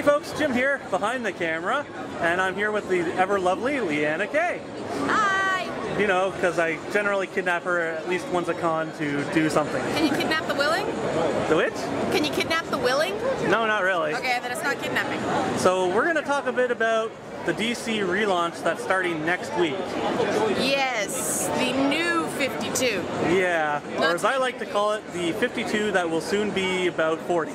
folks, Jim here behind the camera, and I'm here with the ever lovely Liana K. Hi! You know, because I generally kidnap her at least once a con to do something. Can you kidnap the willing? The which? Can you kidnap the willing? No, not really. Okay, then it's not kidnapping. So we're going to talk a bit about the DC relaunch that's starting next week. Yes, the new 52. Yeah, or as I like to call it, the 52 that will soon be about 40.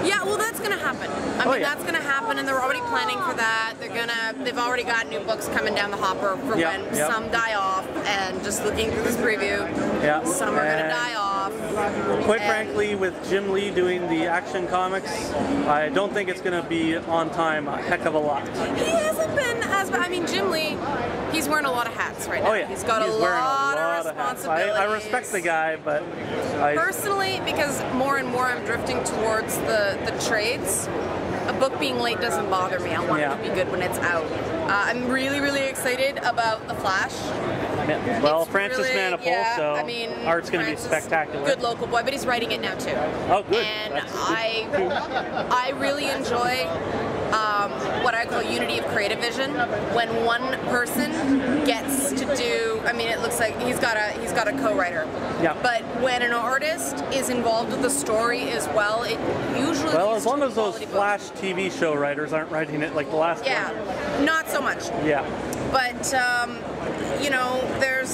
Yeah, well, that's gonna happen. I mean, that's gonna happen, and they're already planning for that. They've already got new books coming down the hopper for when some die off. And just looking through this preview, some are gonna die off. Quite frankly, with Jim Lee doing the Action Comics, I don't think it's gonna be on time a heck of a lot. He hasn't been as bad. I mean, Jim Lee, he's wearing a lot of hats right now. Oh yeah, he's got a lot of responsibilities. I respect the guy, but personally, because more and more I'm drifting towards the trades, a book being late doesn't bother me. I want it to be good when it's out. I'm really, really excited about The Flash. Well, Francis really, Manapul, so I mean, art's going to be spectacular. Good local boy, but he's writing it now too. Oh, good. And I really enjoy what I call unity of creative vision. When one person gets to do, I mean, it looks like he's got a co-writer. Yeah. But when an artist is involved with the story as well, it usually as long as those Flash TV show writers aren't writing it like the last one. Yeah, not so much. Yeah. But you know, there's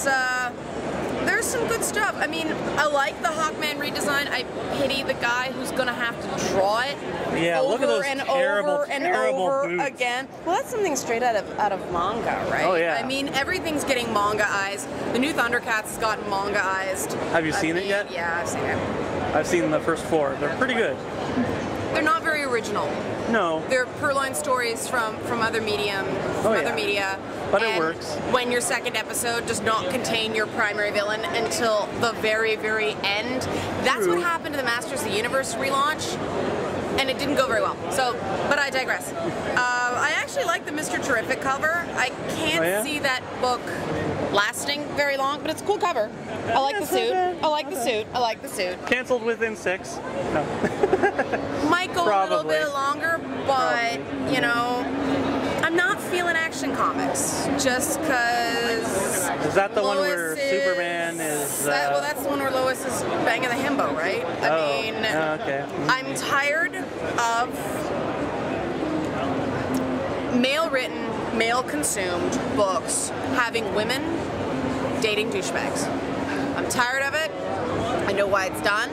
some good stuff. I mean, I like the Hawkman redesign. I pity the guy who's gonna have to draw it look at those over boots. again. Well, that's something straight out of manga, right? Oh yeah. I mean, everything's getting manga-ized. The new Thundercats has gotten manga-ized. Have you seen it yet? Yeah, I've seen it. I've seen the first 4. They're pretty good. They're not very original. No. They're purloined stories from other media. But it works. When your second episode does not contain your primary villain until the very, very end. That's what happened to the Masters of the Universe relaunch, and it didn't go very well. So, but I digress. I actually like the Mr. Terrific cover. I can't see that book lasting very long, but it's a cool cover. I like the suit. I like the suit. I like the suit. Canceled within 6. No. Might go a little bit longer, but you know, I'm not feeling Action Comics just because. Is that the one where Superman is? Well, that's the one where Lois is banging the himbo, right? I mean, okay. I'm tired of male-written, male-consumed books having women dating douchebags. I'm tired of it. I know why it's done,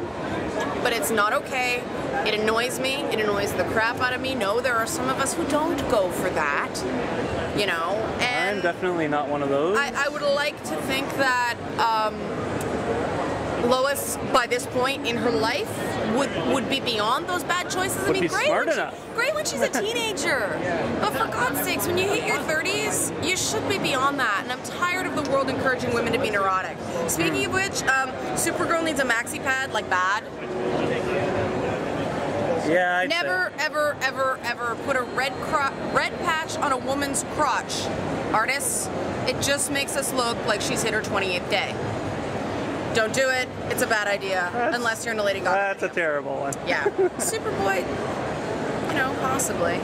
but it's not okay. It annoys me. It annoys the crap out of me. No, there are some of us who don't go for that, you know. And I'm definitely not one of those. I would like to think that Lois, by this point in her life, would be beyond those bad choices. I mean, great when she's a teenager. But for God's sakes, when you hit your 30s, you should be beyond that. And I'm tired of the world encouraging women to be neurotic. Speaking of which, Supergirl needs a maxi pad, like bad. Yeah, I'd Never, ever, ever, ever put a red patch on a woman's crotch. Artists, it just makes us look like she's hit her 28th day. Don't do it. It's a bad idea, unless you're in a Lady Gaga. That's a terrible one. Yeah. Superboy, you know, possibly.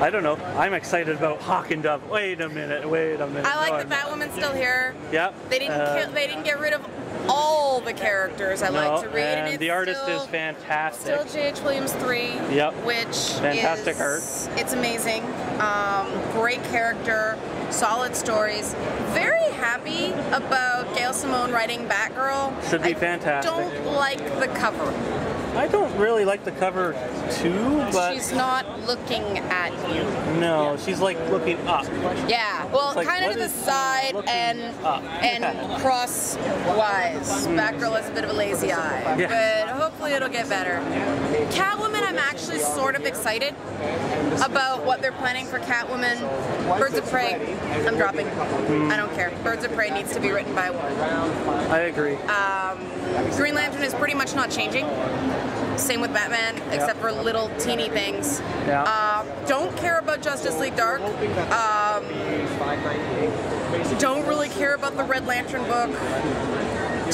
I don't know. I'm excited about Hawk and Dove. Wait a minute. I like that Batwoman's still here. Yep. They didn't get rid of all the characters I like to read, and the artist is fantastic. Still J.H. Williams 3, which fantastic art. It's amazing. Great character, solid stories. Very happy about Gail Simone writing Batgirl. Should be fantastic. I don't like the cover. I don't really like the cover too, but she's not looking at you. No, she's like looking up. Yeah, well, like, kind of to the side and crosswise. Batgirl has a bit of a lazy eye, but hopefully it'll get better. Catwoman, I'm actually sort of excited about what they're planning for Catwoman. Birds of Prey, I'm dropping. I don't care. Birds of Prey needs to be written by a woman. I agree. Green Lantern is pretty much not changing. Same with Batman, except for little teeny things. Don't care about Justice League Dark. Don't really care about the Red Lantern book.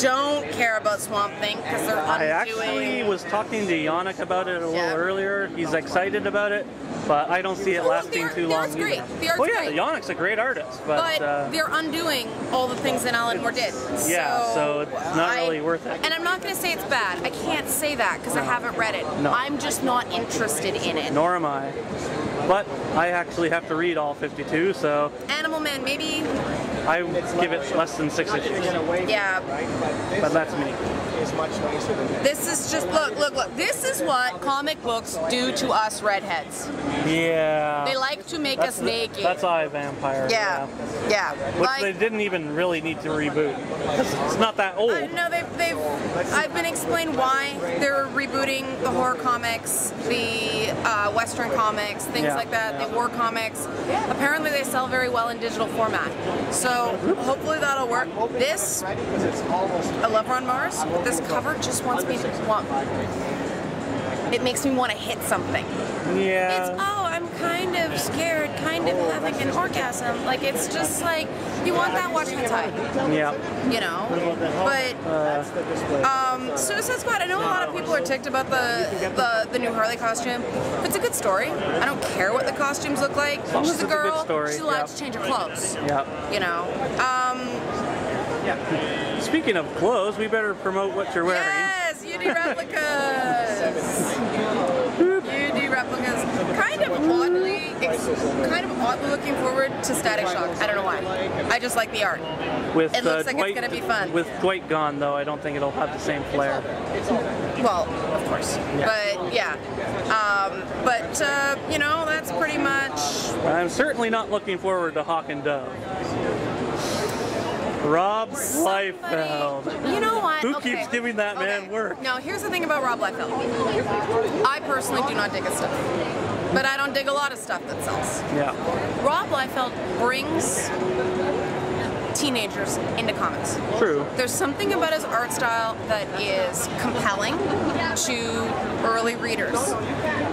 don't care about Swamp Thing because they're undoing. I actually was talking to Yannick about it a little earlier. He's excited about it, but I don't see it lasting too long. The art's great. The art's great. Yannick's a great artist, but they're undoing all the things that Alan Moore did. Yeah, so it's not really worth it. And I'm not going to say it's bad. I can't say that because I haven't read it. No. I'm just not interested in it. Nor am I. But I actually have to read all 52, so... Animal Man, maybe... I give it less than 6 issues. Yeah. But that's me. This is just, look. This is what comic books do to us redheads. Yeah. They like to make us naked. That's iVampire. Yeah. Which they didn't even really need to reboot. It's not that old. No, I've been explained why they're rebooting the horror comics, the Western comics, things like that, the war comics. Apparently they sell very well in digital format. So hopefully that'll work. This, I love Ron Mars. This cover just wants me it makes me want to hit something. Yeah. It's, oh, I'm kind of scared, kind of having an orgasm. Like, it's just like, you want that, watch hentai. Yeah. You know? But, Suicide Squad, I know a lot of people are ticked about the new Harley costume. But it's a good story. I don't care what the costumes look like. She's a girl. She's allowed to change her clothes. Yeah. You know? Speaking of clothes, we better promote what you're wearing. Yes, UD replicas. UD replicas. Kind of oddly looking forward to Static Shock. I don't know why. I just like the art. It looks like it's gonna be fun. With Dwight gone, though, I don't think it'll have the same flair. Well, of course. Yeah. But yeah. You know, that's pretty much. I'm certainly not looking forward to Hawk and Dove. Rob Liefeld. You know what? Who keeps giving that man work? No, here's the thing about Rob Liefeld. I personally do not dig his stuff. But I don't dig a lot of stuff that sells. Yeah. Rob Liefeld brings teenagers into comics. True. There's something about his art style that is compelling to early readers.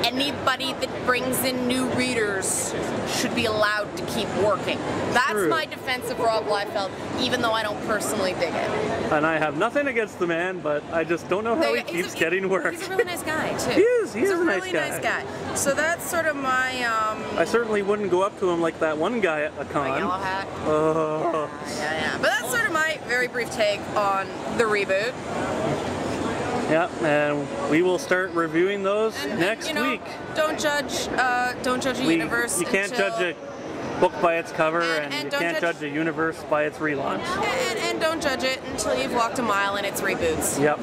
Anybody that brings in new readers should be allowed to keep working. That's my defense of Rob Liefeld, even though I don't personally dig it. And I have nothing against the man, but I just don't know how he keeps getting work. He's a really nice guy, too. He is. He's a really nice guy. So that's sort of my... I certainly wouldn't go up to him like that one guy at a con. My yellow hat. Oh. Yeah. But that's sort of my very brief take on the reboot. Yeah, and we will start reviewing those next week. Don't judge a universe. You can't judge a book by its cover, and you can't judge a universe by its relaunch. And don't judge it until you've walked a mile in its reboots. Yep.